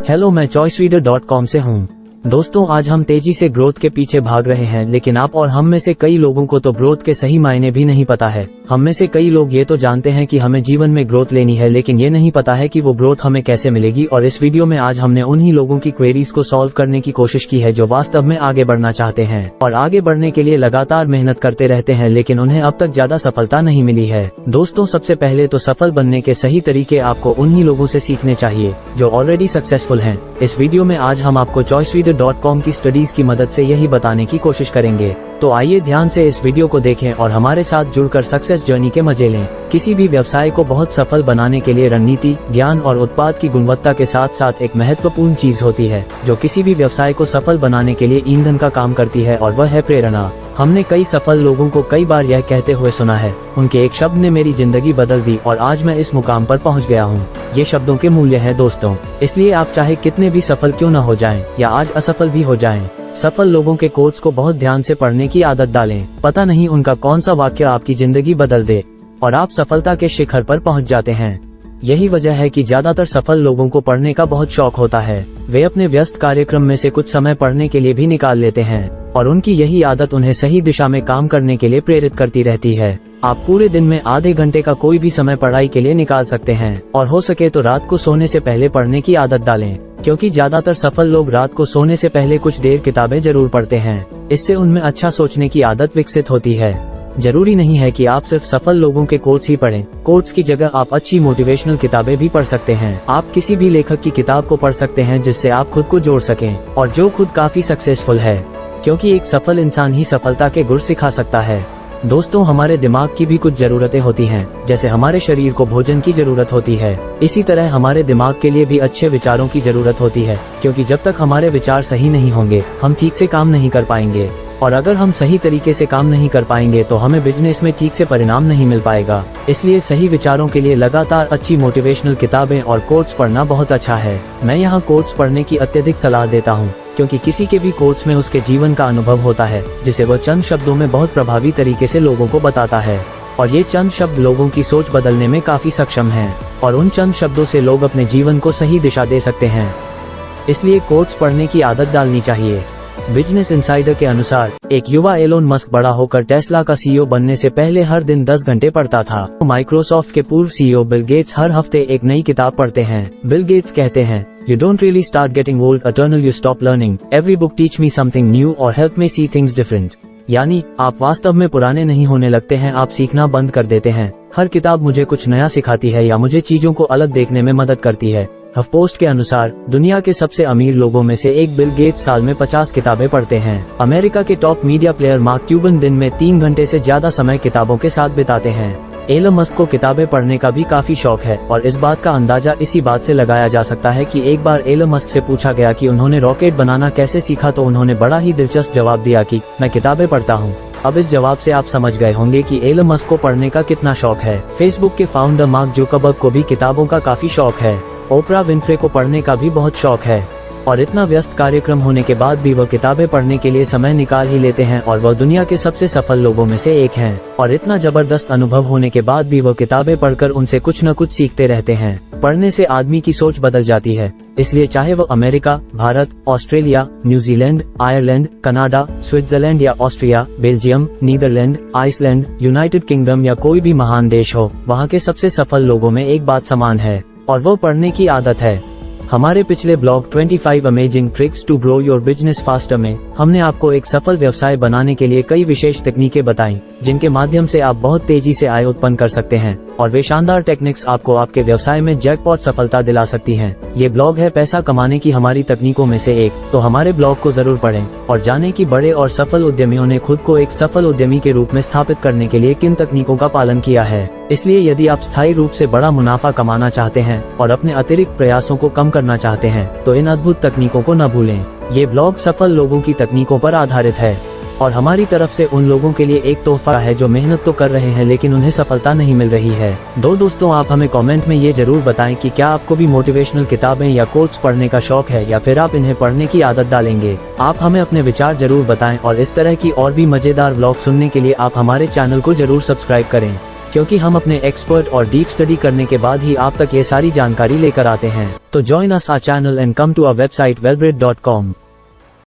Hello, मैं choicereader.com से हूँ। दोस्तों, आज हम तेजी से ग्रोथ के पीछे भाग रहे हैं, लेकिन आप और हम में से कई लोगों को तो ग्रोथ के सही मायने भी नहीं पता है। हम में से कई लोग ये तो जानते हैं कि हमें जीवन में ग्रोथ लेनी है, लेकिन ये नहीं पता है कि वो ग्रोथ हमें कैसे मिलेगी। और इस वीडियो में आज हमने उन्हीं लोगों की क्वेरीज को सॉल्व करने की कोशिश की है जो वास्तव में आगे बढ़ना चाहते हैं और आगे बढ़ने के लिए लगातार मेहनत करते रहते हैं, लेकिन उन्हें अब तक ज्यादा सफलता नहीं मिली है। दोस्तों, सबसे पहले तो सफल बनने के सही तरीके आपको उन्हीं लोगों से सीखने चाहिए जो ऑलरेडी सक्सेसफुल हैं। इस वीडियो में आज हम आपको choicereader.com की स्टडीज की मदद से यही बताने की कोशिश करेंगे। तो आइए ध्यान से इस वीडियो को देखें और हमारे साथ जुड़कर सक्सेस जर्नी के मजे लें। किसी भी व्यवसाय को बहुत सफल बनाने के लिए रणनीति, ज्ञान और उत्पाद की गुणवत्ता के साथ साथ एक महत्वपूर्ण चीज होती है जो किसी भी व्यवसाय को सफल बनाने के लिए ईंधन का काम करती है, और वह है प्रेरणा। हमने कई सफल लोगों को कई बार यह कहते हुए सुना है, उनके एक शब्द ने मेरी जिंदगी बदल दी और आज मैं इस मुकाम पर पहुंच गया हूं। ये शब्दों के मूल्य हैं दोस्तों, इसलिए आप चाहे कितने भी सफल क्यों न हो जाएं या आज असफल भी हो जाएं, सफल लोगों के कोट्स को बहुत ध्यान से पढ़ने की आदत डालें। पता नहीं उनका कौन सा वाक्य आपकी जिंदगी बदल दे और आप सफलता के शिखर पर पहुंच जाते हैं। यही वजह है कि ज्यादातर सफल लोगों को पढ़ने का बहुत शौक होता है। वे अपने व्यस्त कार्यक्रम में से कुछ समय पढ़ने के लिए भी निकाल लेते हैं और उनकी यही आदत उन्हें सही दिशा में काम करने के लिए प्रेरित करती रहती है। आप पूरे दिन में आधे घंटे का कोई भी समय पढ़ाई के लिए निकाल सकते हैं और हो सके तो रात को सोने से पहले पढ़ने की आदत डालें, क्योंकि ज्यादातर सफल लोग रात को सोने से पहले कुछ देर किताबें जरूर पढ़ते हैं। इससे उनमें अच्छा सोचने की आदत विकसित होती है। जरूरी नहीं है कि आप सिर्फ सफल लोगों के कोट्स ही पढ़ें। कोट्स की जगह आप अच्छी मोटिवेशनल किताबें भी पढ़ सकते हैं। आप किसी भी लेखक की किताब को पढ़ सकते हैं जिससे आप खुद को जोड़ सकें और जो खुद काफी सक्सेसफुल है, क्योंकि एक सफल इंसान ही सफलता के गुर सिखा सकता है। दोस्तों, हमारे दिमाग की भी कुछ जरूरतें होती हैं, जैसे हमारे शरीर को भोजन की जरूरत होती है, इसी तरह हमारे दिमाग के लिए भी अच्छे विचारों की जरूरत होती है, क्योंकि जब तक हमारे विचार सही नहीं होंगे हम ठीक से काम नहीं कर पाएंगे, और अगर हम सही तरीके से काम नहीं कर पाएंगे तो हमें बिजनेस में ठीक से परिणाम नहीं मिल पाएगा। इसलिए सही विचारों के लिए लगातार अच्छी मोटिवेशनल किताबें और कोट्स पढ़ना बहुत अच्छा है। मैं यहाँ कोट्स पढ़ने की अत्यधिक सलाह देता हूँ, क्योंकि किसी के भी कोट्स में उसके जीवन का अनुभव होता है जिसे वह चंद शब्दों में बहुत प्रभावी तरीके से लोगों को बताता है, और ये चंद शब्द लोगों की सोच बदलने में काफी सक्षम हैं, और उन चंद शब्दों से लोग अपने जीवन को सही दिशा दे सकते हैं। इसलिए कोट्स पढ़ने की आदत डालनी चाहिए। बिजनेस इनसाइडर के अनुसार एक युवा एलोन मस्क बड़ा होकर टेस्ला का सीईओ बनने से पहले हर दिन 10 घंटे पढ़ता था। माइक्रोसॉफ्ट के पूर्व सीईओ बिल गेट्स हर हफ्ते एक नई किताब पढ़ते हैं। बिल गेट्स कहते हैं, You don't really start getting old eternal, you stop learning. Every book teach me something new or help me see things different. यानी आप वास्तव में पुराने नहीं होने लगते हैं, आप सीखना बंद कर देते हैं। हर किताब मुझे कुछ नया सिखाती है या मुझे चीजों को अलग देखने में मदद करती है। हफपोस्ट के अनुसार दुनिया के सबसे अमीर लोगों में से एक बिल गेट्स साल में 50 किताबें पढ़ते हैं। अमेरिका के top media player mark Cuban दिन में 3 घंटे से ज्यादा समय किताबों के साथ बिताते हैं। एलन मस्क को किताबें पढ़ने का भी काफी शौक है, और इस बात का अंदाजा इसी बात से लगाया जा सकता है कि एक बार एलन मस्क से पूछा गया कि उन्होंने रॉकेट बनाना कैसे सीखा, तो उन्होंने बड़ा ही दिलचस्प जवाब दिया कि मैं किताबें पढ़ता हूँ। अब इस जवाब से आप समझ गए होंगे कि एलन मस्क को पढ़ने का कितना शौक है। फेसबुक के फाउंडर मार्क जुकरबर्ग को भी किताबों का काफी शौक है। ओपरा विनफ्रे को पढ़ने का भी बहुत शौक है, और इतना व्यस्त कार्यक्रम होने के बाद भी वह किताबें पढ़ने के लिए समय निकाल ही लेते हैं, और वह दुनिया के सबसे सफल लोगों में से एक हैं। और इतना जबरदस्त अनुभव होने के बाद भी वह किताबें पढ़कर उनसे कुछ न कुछ सीखते रहते हैं। पढ़ने से आदमी की सोच बदल जाती है, इसलिए चाहे वह America, Bharat, Australia, New Zealand, Ireland, Canada, Switzerland या Austria, Belgium, Netherland, Iceland, United Kingdom या कोई भी महान देश हो, वहाँ के सबसे सफल लोगों में एक बात समान है, और वो पढ़ने की आदत है। हमारे पिछले blog 25 amazing tricks to grow your business faster में हमने आपको एक सफल व्यवसाय बनाने के लिए कई विशेष तकनीकें बताई, जिनके माध्यम से आप बहुत तेजी से आय उत्पन्न कर सकते हैं, और वे शानदार टेक्निक्स आपको आपके व्यवसाय में जैकपॉट सफलता दिला सकती हैं। ये ब्लॉग है पैसा कमाने की हमारी तकनीकों में से एक, तो हमारे ब्लॉग को जरूर पढ़ें और जानें कि बड़े और सफल उद्यमियों ने खुद को एक सफल उद्यमी के रूप में स्थापित करने के लिए किन तकनीकों का पालन किया है। इसलिए यदि आप स्थायी रूप से बड़ा मुनाफा कमाना चाहते हैं और अपने अतिरिक्त प्रयासों को कम करना चाहते हैं, तो इन अद्भुत तकनीकों को न भूलें। ये ब्लॉग सफल लोगों की तकनीकों पर आधारित है, और हमारी तरफ से उन लोगों के लिए एक तोहफा है जो मेहनत तो कर रहे हैं लेकिन उन्हें सफलता नहीं मिल रही है। दोस्तों, आप हमें कमेंट में ये जरूर बताएं कि क्या आपको भी मोटिवेशनल किताबें या कोट्स पढ़ने का शौक है, या फिर आप इन्हें पढ़ने की आदत डालेंगे। आप हमें अपने विचार जरूर बताएं, और इस तरह की और भी मजेदार व्लॉग सुनने के लिए आप हमारे चैनल को जरूर सब्सक्राइब करें। क्योंकि हम अपने एक्सपर्ट और डीप स्टडी करने के बाद ही आप तक ये सारी जानकारी लेकर आते हैं। तो join us our channel and come to our website wellbraid.com।